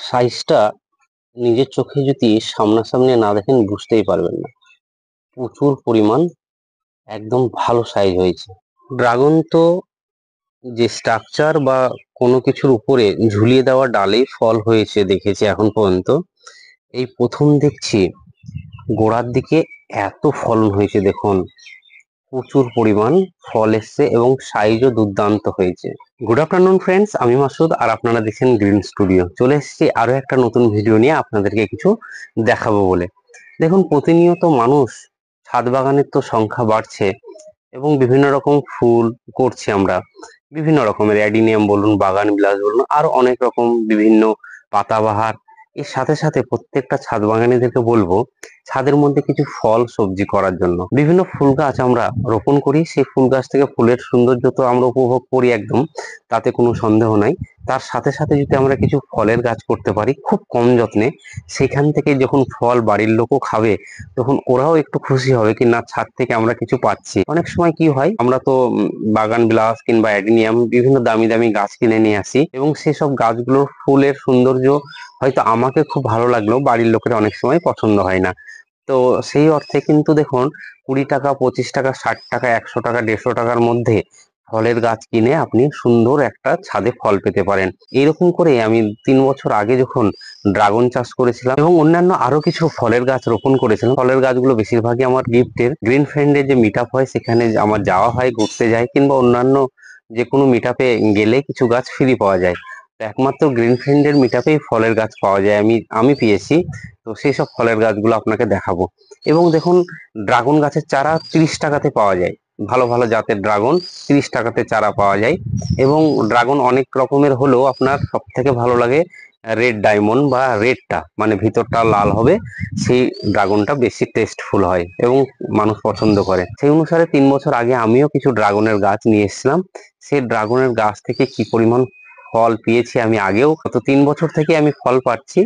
সাইজটা নিজের চোখে যদি সামনাসামনি না দেখেন বুঝতেই পারবেন না। প্রচুর পরিমাণ একদম ভালো সাইজ হয়েছে। ড্রাগন তো যে স্ট্রাকচার বা কোনো কিছুর উপরে ঝুলিয়ে দেওয়া ডালেই ফল হয়েছে দেখেছি এখন পর্যন্ত। এই প্রথম দেখছি গোড়ার দিকে এত ফলন হয়েছে দেখুন। প্রচুর পরিমাণ ফল এসছে এবং সাইজও দুর্দান্ত হয়েছে। গুড আফটারনুন ফ্রেন্ডস, আমি মাসুদ আর আপনারা দেখছেন গ্রিন স্টুডিও। চলে এসেছি আরো একটা নতুন ভিডিও নিয়ে আপনাদেরকে কিছু দেখাবো বলে। দেখুন, প্রতিনিয়ত মানুষ ছাদ বাগানের তো সংখ্যা বাড়ছে এবং বিভিন্ন রকম ফুল করছি আমরা। বিভিন্ন রকমের অ্যাডিনিয়াম বলুন, বাগান বিলাস বলুন, আরো অনেক রকম বিভিন্ন পাতাবাহার। এর সাথে সাথে প্রত্যেকটা ছাদ বাগানীদেরকে বলবো ছাদের মধ্যে কিছু ফল সবজি করার জন্য। বিভিন্ন ফুল গাছ আমরা রোপণ করি, সেই ফুল গাছ থেকে ফুলের সৌন্দর্য তো আমরা উপভোগ করি একদম, তাতে কোনো সন্দেহ নাই। তার সাথে সাথে যদি আমরা কিছু ফলের গাছ করতে পারি খুব কম যত্নে, সেখান থেকে যখন ফল বাড়ির লোকও খাবে তখন ওরাও একটু খুশি হবে কি না, ছাদ থেকে আমরা কিছু পাচ্ছি। অনেক সময় কি হয়, আমরা তো বাগান বিলাস কিংবা অ্যাডিনিয়াম বিভিন্ন দামি দামি গাছ কিনে নিয়ে আসি এবং সেসব গাছগুলোর ফুলের সৌন্দর্য হয়তো আমাকে খুব ভালো লাগলেও বাড়ির লোকের অনেক সময় পছন্দ হয় না। তো সেই অর্থে কিন্তু দেখুন, 20 টাকা, 25 টাকা, 60 টাকা, 100 টাকা, 150 টাকার মধ্যে ফলের গাছ কিনে আপনি সুন্দর একটা ছাদে ফল পেতে পারেন। এইরকম করে আমি 3 বছর আগে যখন ড্রাগন চাষ করেছিলাম এবং অন্যান্য আরো কিছু ফলের গাছ রোপণ করেছিলাম। ফলের গাছগুলো বেশিরভাগই আমার গিফটের। গ্রিন ফ্রেন্ডের যে মিট আপ হয় সেখানে আমার যাওয়া হয়, ঘুরতে যাই, কিংবা অন্যান্য যে কোনো মিট আপে গেলে কিছু গাছ ফ্রি পাওয়া যায়। তো একমাত্র গ্রিন ফ্রেন্ডের মিট আপেই ফলের গাছ পাওয়া যায়, আমি পেয়েছি। তো সেই সব ফলের গাছগুলো আপনাকে দেখাবো। এবং দেখুন, ড্রাগন গাছের চারা 30 টাকাতে পাওয়া যায়। ভালো ভালো জাতের ড্রাগন 30 টাকাতে চারা পাওয়া যায়। এবং ড্রাগন অনেক রকমের হলেও আপনার সব থেকে ভালো লাগে রেড ডায়মন্ড বা রেডটা, মানে ভিতরটা লাল হবে, সেই ড্রাগনটা বেশি টেস্টফুল হয় এবং মানুষ পছন্দ করে। সেই অনুসারে 3 বছর আগে আমিও কিছু ড্রাগনের গাছ নিয়ে এসেছিলাম। সেই ড্রাগনের গাছ থেকে কি পরিমাণ ফল পেয়েছি আমি আগেও, গত 3 বছর থেকে আমি ফল পাচ্ছি।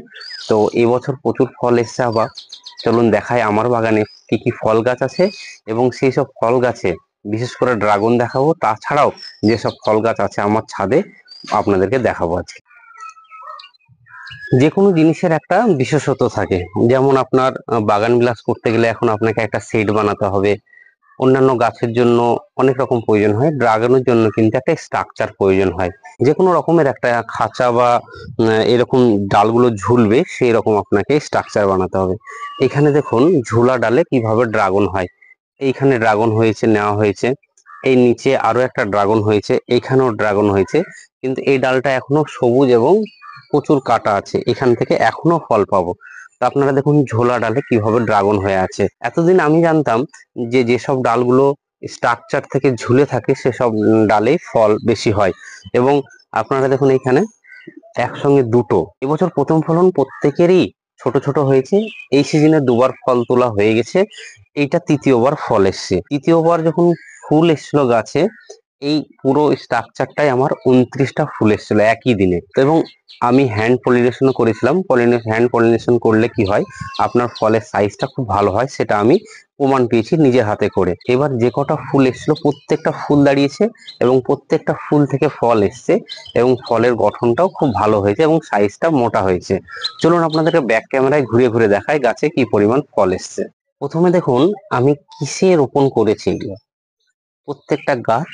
তো এবছর প্রচুর ফল এসছে আবার। চলুন দেখাই আমার বাগানে কি কি ফল গাছ আছে এবং সেই সব ফল গাছে বিশেষ করে ড্রাগন দেখাবো, তাছাড়াও যেসব ফল গাছ আছে আমার ছাদে আপনাদেরকে দেখাবো আজকে। যে কোনো জিনিসের একটা বিশেষত্ব থাকে। যেমন আপনার বাগান বিলাস করতে গেলে এখন আপনাকে একটা সেট বানাতে হবে। অন্যান্য গাছের জন্য অনেক রকম প্রয়োজন হয়, ড্রাগনের জন্য কিন্তু একটা স্ট্রাকচার প্রয়োজন হয়। যে কোনো রকমের একটা খাঁচা বা এরকম ডালগুলো ঝুলবে সেই রকম আপনাকে স্ট্রাকচার বানাতে হবে। এখানে দেখুন ঝুলা ডালে কিভাবে ড্রাগন হয়। এইখানে ড্রাগন হয়েছে, নেওয়া হয়েছে। এই নিচে আরো একটা ড্রাগন হয়েছে, এইখানেও ড্রাগন হয়েছে, কিন্তু এই ডালটা এখনো সবুজ এবং প্রচুর কাটা আছে, এখান থেকে এখনো ফল পাবো। তো আপনারা দেখুন ঝোলা ডালে কিভাবে ড্রাগন হয়ে আছে। এতদিন আমি জানতাম যে যেসব ডালগুলো স্ট্রাকচার থেকে ঝুলে থাকে সেসব ডালেই ফল বেশি হয়। এবং আপনারা দেখুন এখানে একসঙ্গে দুটো, এবছর প্রথম ফলন প্রত্যেকেরই ছোট ছোট হয়েছে। এই সিজনে দুবার ফল তোলা হয়ে গেছে, এইটা তৃতীয়বার ফল এসছে। তৃতীয়বার যখন ফুল এসছিল গাছে, এই পুরো স্ট্রাকচারটাই আমার 29টা ফুল এসেছিল একই দিনে। এবং আমি হ্যান্ড পলিনেশন করেছিলাম। হ্যান্ড পলিনেশন করলে কি হয়, আপনার ফলের সাইজটা খুব ভালো হয়, সেটা আমি প্রমাণ পেয়েছি নিজের হাতে করে। এবার যে কটা ফুল এসেছিল প্রত্যেকটা ফুল দাঁড়িয়েছে এবং প্রত্যেকটা ফুল থেকে ফল এসছে এবং ফলের গঠনটাও খুব ভালো হয়েছে এবং সাইজটা মোটা হয়েছে। চলুন আপনাদেরকে ব্যাক ক্যামেরায় ঘুরে ঘুরে দেখাই গাছে কি পরিমাণ ফল এসছে। প্রথমে দেখুন আমি কিসে রোপণ করেছি এগুলো। প্রত্যেকটা গাছ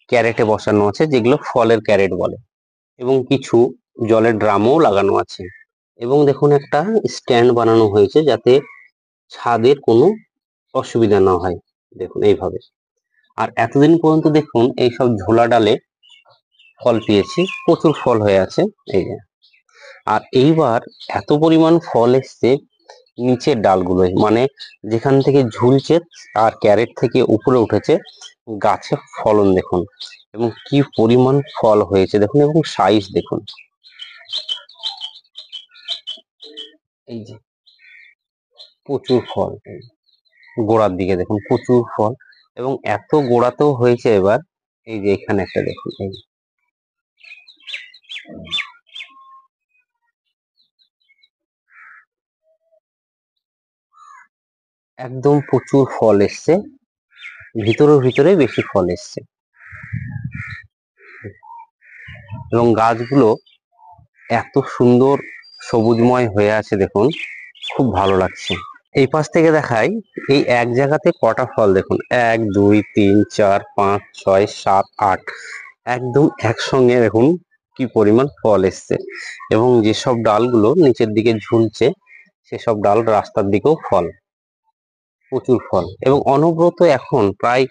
ক্যারেটে বসানো আছে, যেগুলো ফলের ক্যারেট বলে, এবং কিছু জলের ড্রামও লাগানো আছে। এবং দেখুন একটা স্ট্যান্ড বানানো হয়েছে যাতে ছাদের কোনো অসুবিধা না হয়। দেখুন এইভাবে। আর এতদিন পর্যন্ত দেখুন এইসব ঝোলা ডালে ফল পেয়েছি, প্রচুর ফল হয়ে আছে এই যে। আর এইবার এত পরিমাণ ফল এসছে নিচের ডালগুলোয়, মানে যেখান থেকে ঝুলছে আর ক্যারেট থেকে উপরে উঠেছে, গাছে ফলন দেখুন এবং কি পরিমাণ ফল হয়েছে দেখুন এবং সাইজ দেখুন। এই যে প্রচুর ফল, গোড়ার দিকে দেখুন প্রচুর ফল এবং এত গোড়াতেও হয়েছে এবার। এই যে এখানে একটা দেখুন, এই যে একদম প্রচুর ফল এসছে, ভিতরে বেশি ফল এসছে এবং গাছগুলো এত সুন্দর সবুজময় হয়ে আছে দেখুন, খুব ভালো লাগছে। এই পাশ থেকে দেখাই, এই এক জায়গাতে কটা ফল দেখুন, 1 2 3 4 5 6 7 8, একদম একসঙ্গে দেখুন কি পরিমাণ ফল এসছে। এবং যেসব ডালগুলো নিচের দিকে ঝুলছে সেসব ডাল রাস্তার দিকেও ফল, প্রচুর ফল। এবং অনবরত এখন প্রায়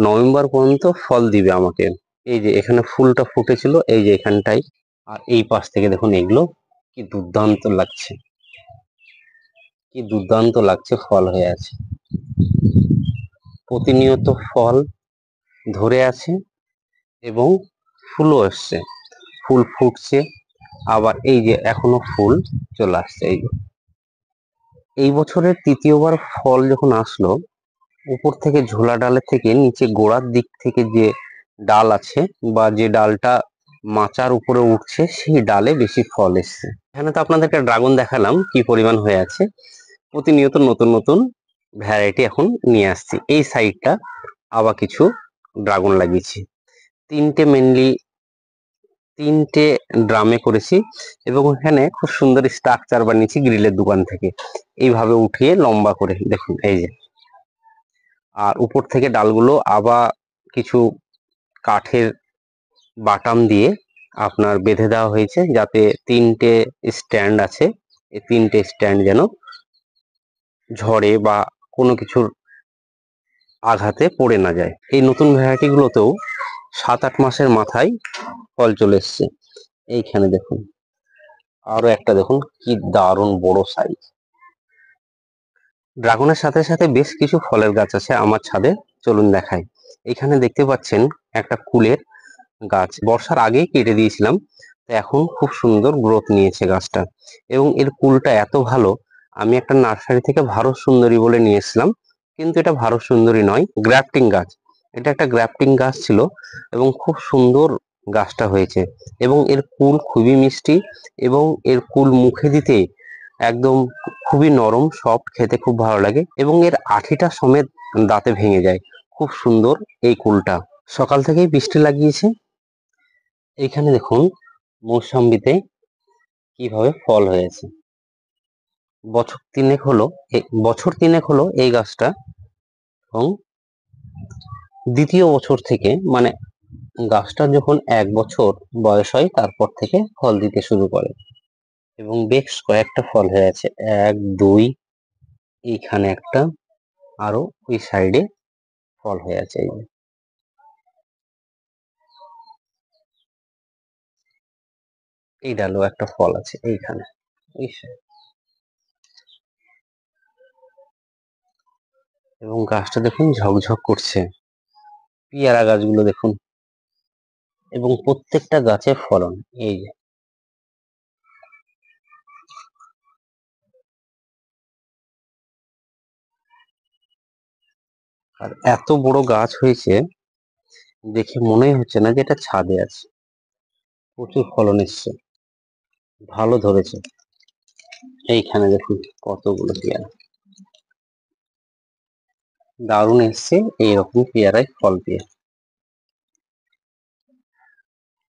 নভেম্বর পর্যন্ত ফল দিবে আমাকে। এই যে এখানে ফুলটা ফুটেছিল, এই যে এখানটাই। আর এই পাশ থেকে দেখুন, এগুলো কি দুর্দান্ত লাগছে, কি দুর্দান্ত লাগছে, ফল হয়ে আছে, প্রতিনিয়ত ফল ধরে আছে এবং ফুলও এসছে, ফুল ফুটছে। আবার এই যে এখনো ফুল চলে আসছে। এই বছরের তৃতীয়বার ফল যখন আসলো, উপর থেকে ঝোলা ডালের থেকে নিচে গোড়ার দিক থেকে যে ডাল আছে বা যে ডালটা মাচার উপরে উঠছে, সেই ডালে বেশি ফল এসছে। এখানে তো আপনাদেরকে ড্রাগন দেখালাম কি পরিমাণ হয়ে আছে। প্রতিনিয়ত নতুন নতুন ভ্যারাইটি এখন নিয়ে আসছি। এই সাইডটা আবার কিছু ড্রাগন লাগিয়েছি, তিনটে ড্রামে করেছি। এবং এখানে খুব সুন্দর স্ট্রাকচার বানিয়েছি গ্রিলের দোকান থেকে, এইভাবে উঠিয়ে লম্বা করে দেখুন, এই যে। আর উপর থেকে ডালগুলো আবার কিছু কাঠের বাটাম দিয়ে আপনার বেঁধে দেওয়া হয়েছে, যাতে তিনটে স্ট্যান্ড আছে, এই তিনটে স্ট্যান্ড যেন ঝড়ে বা কোনো কিছুর আঘাতে পড়ে না যায়। এই নতুন ভ্যারাইটি গুলোতেও 7-8 মাসের মাথায় ফল চলে এসছে। এইখানে দেখুন আরো একটা, দেখুন কি দারুণ বড় সাইজ। ড্রাগনের সাথে সাথে বেশ কিছু ফলের গাছ আছে আমার ছাদে, চলুন দেখাই। এখানে দেখতে পাচ্ছেন একটা কুলের গাছ, বর্ষার আগেই কেটে দিয়েছিলাম, তো এখন খুব সুন্দর গ্রোথ নিয়েছে গাছটা। এবং এর কুলটা এত ভালো, আমি একটা নার্সারি থেকে ভারত সুন্দরী বলে নিয়ে এসেছিলাম, কিন্তু এটা ভারত সুন্দরী নয়, গ্রাফটিং গাছ। এটা একটা গ্রাফটিং গাছ ছিল এবং খুব সুন্দর গাছটা হয়েছে। এবং এর কুল খুবই মিষ্টি, এবং এর কুল মুখে দিতে একদম খুবই নরম, সফট, খেতে খুব ভালো লাগে। এবং এর আঠিটা সমেত দাঁতে ভেঙে যায়, খুব সুন্দর এই কুলটা। সকাল থেকেই বৃষ্টি লাগিয়েছে। এইখানে দেখুন মৌসম্বিতে কিভাবে ফল হয়েছে। বছর তিনেক হলো এই গাছটা, এবং দ্বিতীয় বছর থেকে, মানে গাছটা যখন 1 বছর বয়স হয় তারপর থেকে ফল দিতে শুরু করে। এবং বেশ কয়েকটা ফল হয়ে আছে, 1 2, এইখানে একটা, আরো ওই সাইডে ফল হয়ে আছে। এই ডালেও একটা ফল আছে এইখানে। এবং গাছটা দেখুন ঝকঝক করছে। পেয়ারা গাছগুলো দেখুন, এবং প্রত্যেকটা গাছে ফলন, এই যে। আর এত বড় গাছ হয়েছে, দেখে মনেই হচ্ছে না যে এটা ছাদে আছে। প্রচুর ফলন এসছে, ভালো ধরেছে। এইখানে দেখুন কতগুলো পেয়ারা, দারুণ এসছে এইরকম পেয়ারায় ফল দিয়ে।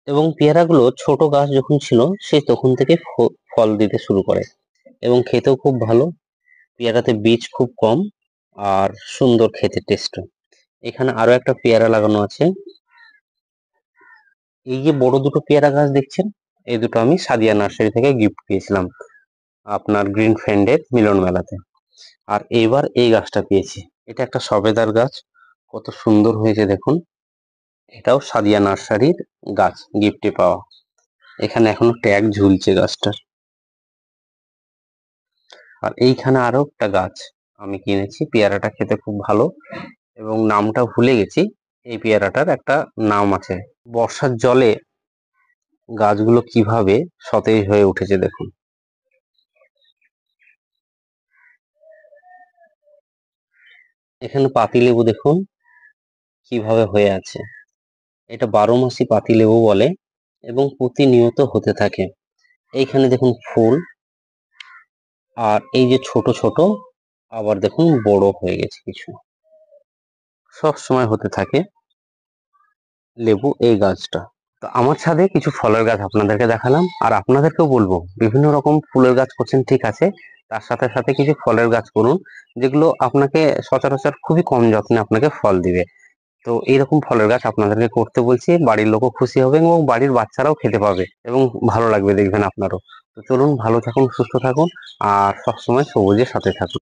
এবং পেয়ারাগুলো ছোট গাছ যখন ছিল, সেই তখন থেকে ফল দিতে শুরু করে, এবং খেতেও খুব ভালো। পেয়ারাতে বীজ খুব কম, আর সুন্দর খেতে, টেস্ট। এখানে আরো একটা পেয়ারা লাগানো আছে। এই যে বড় দুটো পেয়ারা গাছ দেখছেন, এই দুটো আমি সাদিয়া নার্সারি থেকে গিফট পেয়েছিলাম আপনার গ্রিন ফ্রেন্ডের মিলন মেলাতে। আর এইবার এই গাছটা পেয়েছি, এটা একটা সবেদার গাছ, কত সুন্দর হয়েছে দেখুন। এটাও সাদিয়া নার্সারির গাছ, গিফটে পাওয়া। এখানে এখনো ট্যাগ ঝুলছে গাছটার। আর এইখানে আরো একটা গাছ আমি কিনেছি, পেয়ারাটা খেতে খুব ভালো, এবং নামটা ভুলে গেছি। এই পেয়ারাটার একটা নাম আছে। বর্ষার জলে গাছগুলো কিভাবে সতেজ হয়ে উঠেছে দেখুন। এখানে পাতিলেবু দেখুন কিভাবে হয়ে আছে। এটা 12 মাসি পাতিলেবু বলে, এবং প্রতিনিয়ত হতে থাকে। এইখানে দেখুন ফুল, আর এই যে ছোট ছোট, আবার দেখুন বড় হয়ে গেছে কিছু, সব সময় হতে থাকে লেবু এই গাছটা। তো আমার ছাদে কিছু ফলের গাছ আপনাদেরকে দেখালাম, আর আপনাদেরকেও বলবো বিভিন্ন রকম ফুলের গাছ করছেন ঠিক আছে, তার সাথে সাথে কিছু ফলের গাছ করুন যেগুলো আপনাকে সচরাচর খুবই কম যত্নে আপনাকে ফল দিবে। তো এইরকম ফলের গাছ আপনাদেরকে করতে বলছি, বাড়ির লোকও খুশি হবে এবং বাড়ির বাচ্চারাও খেতে পাবে এবং ভালো লাগবে দেখবেন আপনারও। তো চলুন, ভালো থাকুন, সুস্থ থাকুন আর সবসময় সবুজের সাথে থাকুন।